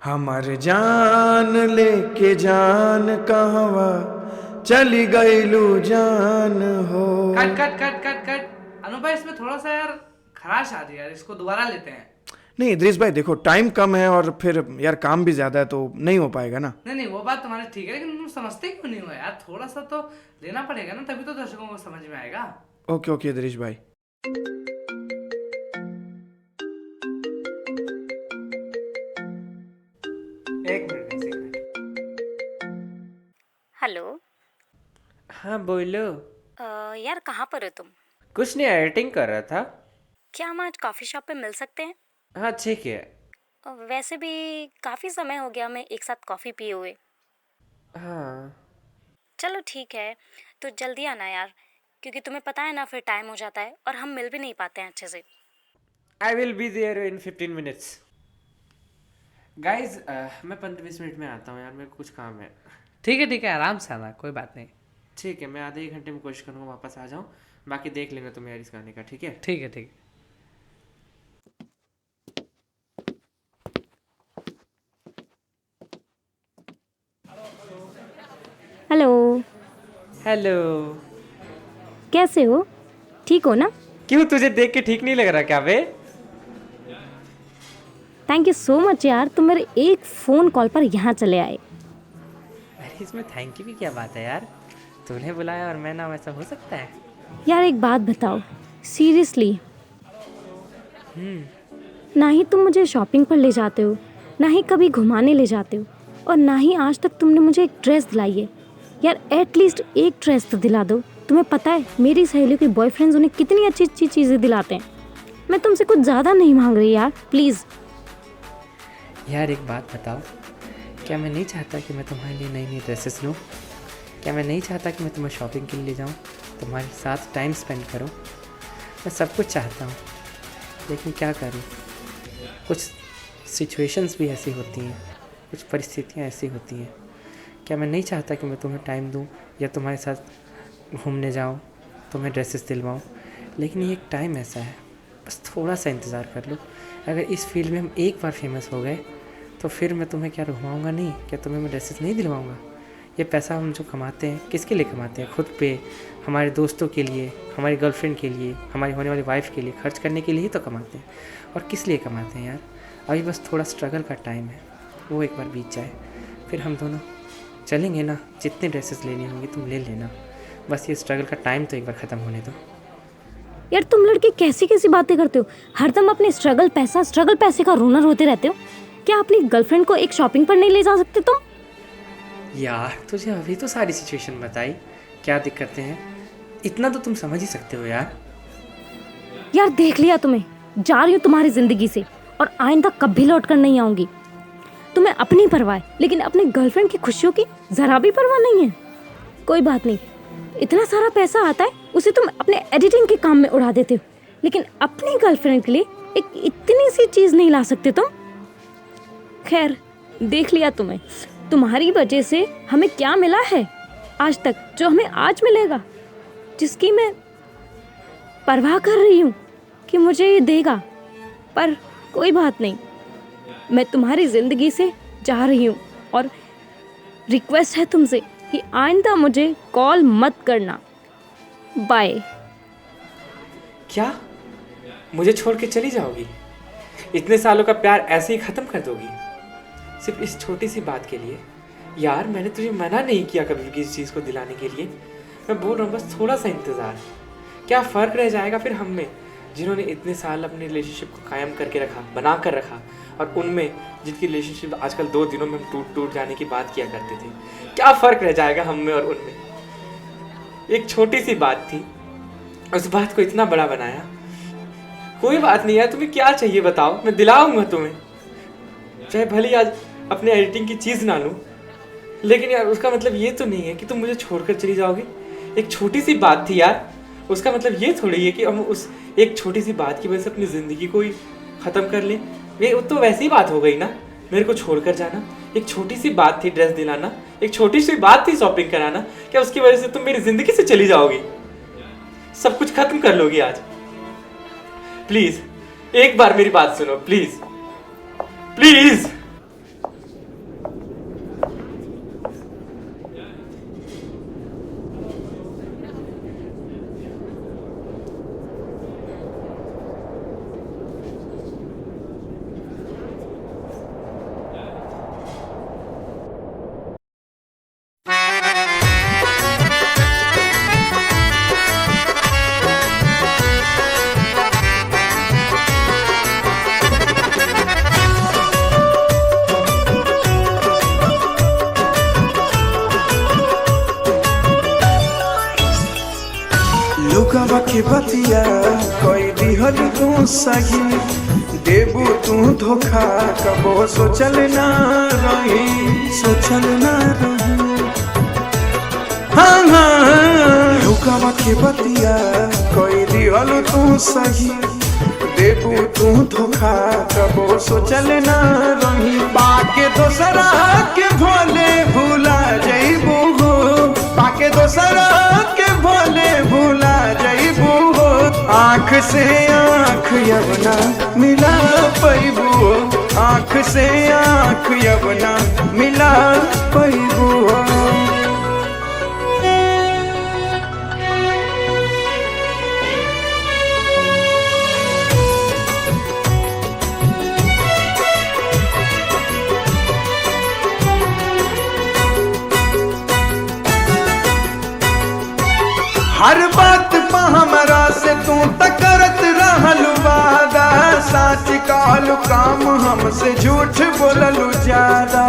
हमर जान लेके जान कहवा चली गईलू जान हो। Cut cut cut cut cut Anu भाई, इसमें थोड़ा सा यार खराश आ रही है यार, इसको दोबारा लेते हैं। नहीं इद्रिस भाई देखो, टाइम कम है और फिर यार काम भी ज्यादा है तो नहीं हो पाएगा ना। नहीं नहीं, वो बात तुम्हारी ठीक है, लेकिन तुम समझते क्यों नहीं हो यार? थोड़ा सा तो लेना पड़ेगा ना, तभी तो दर्शकों को समझ में आएगा। ओके ओके इद्रिस भाई। एक मिनट। हेलो। हाँ बोलो। यार कहाँ पर हो तुम? कुछ नहीं, एडिटिंग कर रहा था। क्या हम आज कॉफ़ी शॉप पे मिल सकते हैं? हाँ ठीक है। वैसे भी काफ़ी समय हो गया हमें एक साथ कॉफ़ी पिए हुए। हाँ चलो ठीक है, तो जल्दी आना यार, क्योंकि तुम्हें पता है ना फिर टाइम हो जाता है और हम मिल भी नहीं पाते हैं अच्छे से। I will be there in 15 minutes. Guys मैं 15-20 मिनट में आता हूँ यार, मेरे को कुछ काम है। ठीक है, आराम से आना, कोई बात नहीं। ठीक है, मैं आधे एक घंटे में कोशिश करूँगा वापस आ जाऊँ। बाकी देख लेना तुम यार इस गाने का, ठीक है? ठीक है। हेलो। हेलो। कैसे हो? ठीक हो ना? क्यों, तुझे देख के ठीक नहीं लग रहा क्या बे? थैंक यू सो मच यार, तुम मेरे एक फ़ोन कॉल पर यहाँ चले आए। अरे इसमें थैंक यू की क्या बात है यार? तूने बुलाया और मैं ना, वैसा हो सकता है? यार एक बात बताओ, सीरियसली, ना ही तुम मुझे शॉपिंग पर ले जाते हो, ना ही कभी घुमाने ले जाते हो, और ना ही आज तक तुमने मुझे एक ड्रेस दिलाई है। यार एटलीस्ट एक ड्रेस तो दिला दो। तुम्हें पता है मेरी सहेलियों के बॉयफ्रेंड्स उन्हें कितनी अच्छी अच्छी चीज़ें दिलाते हैं। मैं तुमसे कुछ ज़्यादा नहीं मांग रही यार, प्लीज़। यार एक बात बताओ, क्या मैं नहीं चाहता कि मैं तुम्हारे लिए नई नई ड्रेसेस लूँ? क्या मैं नहीं चाहता कि मैं तुम्हें शॉपिंग के लिए ले जाऊँ, तुम्हारे साथ टाइम स्पेंड करूँ? मैं सब कुछ चाहता हूँ, लेकिन क्या करूँ, कुछ सिचुएशंस भी ऐसी होती हैं, कुछ परिस्थितियाँ ऐसी होती हैं। क्या मैं नहीं चाहता कि मैं तुम्हें टाइम दूँ या तुम्हारे साथ घूमने जाऊँ, तुम्हें ड्रेसेस दिलवाऊँ, लेकिन ये एक टाइम ऐसा है, बस थोड़ा सा इंतज़ार कर लो। अगर इस फील्ड में हम एक बार फेमस हो गए तो फिर मैं तुम्हें क्या घुमाऊँगा नहीं? क्या तुम्हें मैं ड्रेसेस नहीं दिलवाऊँगा? ये पैसा हम जो कमाते हैं किसके लिए कमाते हैं? खुद पे, हमारे दोस्तों के लिए, हमारी गर्लफ्रेंड के लिए, हमारी होने वाली वाइफ के लिए खर्च करने के लिए ही तो कमाते हैं। और किस लिए कमाते हैं यार? अभी बस थोड़ा स्ट्रगल का टाइम है, वो एक बार बीत जाए फिर हम दोनों चलेंगे ना। जितने ड्रेसेस लेनी होंगी तुम ले लेना, बस ये स्ट्रगल का टाइम तो एक बार ख़त्म होने दो। यार तुम लड़के कैसी कैसी बातें करते हो? हरदम अपने स्ट्रगल पैसे का रोनर होते रहते हो। क्या अपनी गर्लफ्रेंड को एक शॉपिंग पर नहीं ले जा सकते तुम? यार तुझे अभी तो सारी सिचुएशन बताई, क्या दिक्कतें हैं, इतना तो तुम समझ ही सकते हो यार। यार देख लिया तुम्हें, जा रही हूँ तुम्हारी जिंदगी से और आइंदा कभी लौट कर नहीं आऊंगी। तुम्हें अपनी परवाह है, लेकिन अपनी गर्लफ्रेंड की खुशियों की जरा भी परवाह नहीं है। कोई बात नहीं, इतना सारा पैसा आता है उसे तुम अपने एडिटिंग के काम में उड़ा देते हो, लेकिन अपनी गर्लफ्रेंड के लिए एक इतनी सी चीज़ नहीं ला सकते तुम। खैर देख लिया तुम्हें, तुम्हारी वजह से हमें क्या मिला है आज तक जो हमें आज मिलेगा, जिसकी मैं परवाह कर रही हूँ कि मुझे ये देगा। पर कोई बात नहीं, मैं तुम्हारी ज़िंदगी से जा रही हूँ और रिक्वेस्ट है तुमसे कि आइंदा मुझे कॉल मत करना। बाय। क्या मुझे छोड़ के चली जाओगी? इतने सालों का प्यार ऐसे ही ख़त्म कर दोगी सिर्फ इस छोटी सी बात के लिए? यार मैंने तुझे मना नहीं किया कभी भी किसी चीज़ को दिलाने के लिए। मैं बोल रहा हूँ बस थोड़ा सा इंतज़ार। क्या फ़र्क रह जाएगा फिर हम में, जिन्होंने इतने साल अपने रिलेशनशिप को कायम करके रखा, बना कर रखा, और उनमें जिनकी रिलेशनशिप आजकल 2 दिनों में हम टूट जाने की बात किया करते थे। क्या फ़र्क रह जाएगा हम में और उनमें? एक छोटी सी बात थी, उस बात को इतना बड़ा बनाया। कोई बात नहीं यार, तुम्हें क्या चाहिए बताओ, मैं दिलाऊंगा तुम्हें। चाहे भले आज अपने एडिटिंग की चीज़ ना लूँ, लेकिन यार उसका मतलब ये तो नहीं है कि तुम मुझे छोड़कर चली जाओगी। एक छोटी सी बात थी यार, उसका मतलब ये थोड़ी है कि हम उस एक छोटी सी बात की वजह से अपनी ज़िंदगी को ही ख़त्म कर लें। ये तो वैसी ही बात हो गई ना, मेरे को छोड़कर जाना। एक छोटी सी बात थी ड्रेस दिलाना, एक छोटी सी बात थी शॉपिंग कराना, क्या उसकी वजह से तुम मेरी ज़िंदगी से चली जाओगी? सब कुछ ख़त्म कर लोगी आज? प्लीज़ एक बार मेरी बात सुनो, प्लीज़ प्लीज़। के बतिया कोई दिहल तू सही देबू तू धोखा कबो सोचल ना रही हाँ हाँ रुकावा के बतिया कोई दिहल तू सही देबू तू धोखा कबो सोचल ना रही पाके दोसरा के भोले भूला जइबू हो पाके दोसरा के भोले भूला जइबू हो आँख से आँख यवना मिला पैबू हो आँख से आँख यवना मिला पैबू हो हर बात पा हमरा से तू तकरत रहलू वादा सच कहलू काम हमसे झूठ बोललू ज्यादा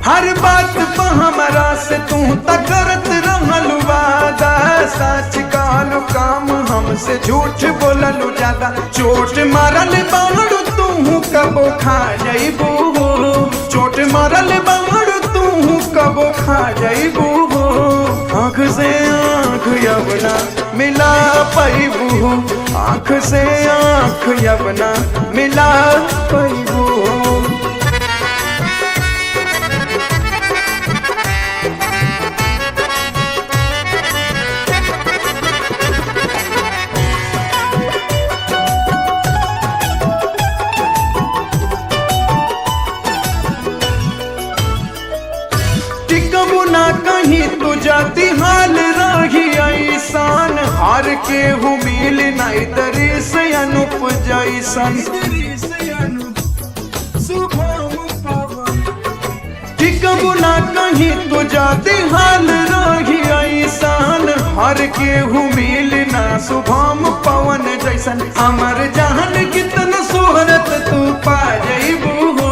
हर बात पा हमरा से तू तकरत रहलू वादा सच कहलू काम हमसे झूठ बोललू ज्यादा चोट मारल बाड़ू तू कबो खा जइबू हो चोट मारल बाड़ू कबो खा जाइबू हो आँख से आँख यवना मिला पैबू हो आँख से आँख यवना मिला पैबू हो ना कहीं तू जाती हाल रही ऐसान हार के हूँ मिल नाई दरी से अनुप जैसन टिकबू ना कहीं तू जाती हाल रही ऐसान हार के हूँ मिल ना शुभम पवन जैसन अमर जहन कितन सोहरत तू पा जइबू हो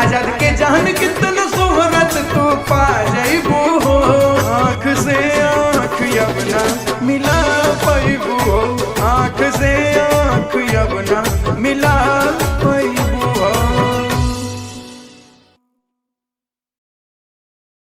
आजाद के जहन कितन सोहरत तू पा जइबू हो आँख से आँख यवना मिला पैबू हो आँख से आँख यवना मिला